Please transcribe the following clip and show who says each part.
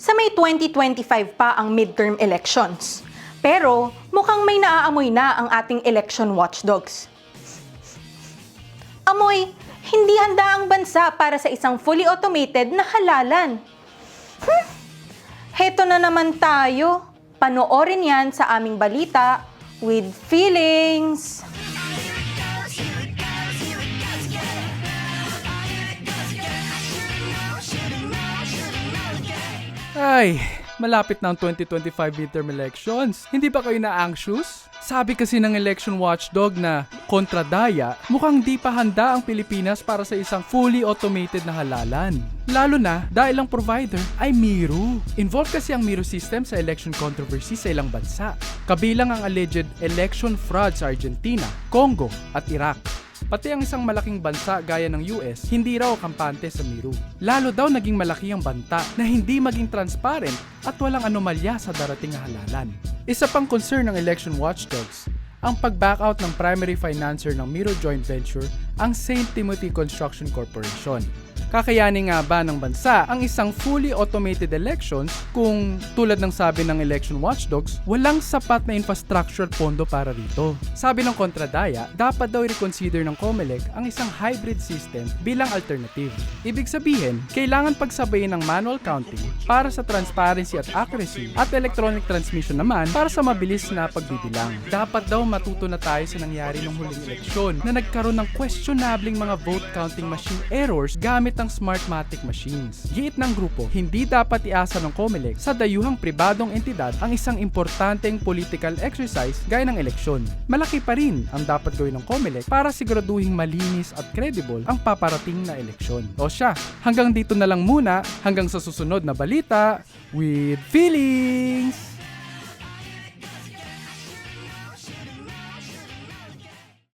Speaker 1: Sa May 2025 pa ang midterm elections. Pero mukhang may naaamoy na ang ating election watchdogs. Amoy, hindi handa ang bansa para sa isang fully automated na halalan. Heto na naman tayo. Panoorin yan sa aming balita with feelings.
Speaker 2: Ay, malapit na ang 2025 midterm elections. Hindi ba kayo na-anxious? Sabi kasi ng election watchdog na kontradaya, mukhang di pa handa ang Pilipinas para sa isang fully automated na halalan. Lalo na dahil ang provider ay Miro. Involved kasi ang Miro system sa election controversy sa ilang bansa. Kabilang ang alleged election fraud sa Argentina, Congo at Iraq. Pati ang isang malaking bansa gaya ng US, hindi raw kampante sa Miro. Lalo daw naging malaki ang banta na hindi maging transparent at walang anomalya sa darating na halalan. Isa pang concern ng election watchdogs, ang pag-backout ng primary financer ng Miro joint venture, ang St. Timothy Construction Corporation. Kakayanin nga ba ng bansa ang isang fully automated elections kung tulad ng sabi ng election watchdogs, walang sapat na infrastructure pondo para rito? Sabi ng kontradaya, dapat daw i-reconsider ng COMELEC ang isang hybrid system bilang alternative. Ibig sabihin, kailangan pagsabayin ng manual counting para sa transparency at accuracy at electronic transmission naman para sa mabilis na pagbibilang. Dapat daw matuto na tayo sa nangyari ng huling eleksyon na nagkaroon ng questionabling mga vote counting machine errors gamit ang Smartmatic machines. Giit ng grupo, hindi dapat iasa ng COMELEC sa dayuhang pribadong entidad ang isang importanteng political exercise gaya ng eleksyon. Malaki pa rin ang dapat gawin ng COMELEC para siguraduhing malinis at credible ang paparating na eleksyon. O siya, hanggang dito na lang muna, hanggang sa susunod na balita with Philly!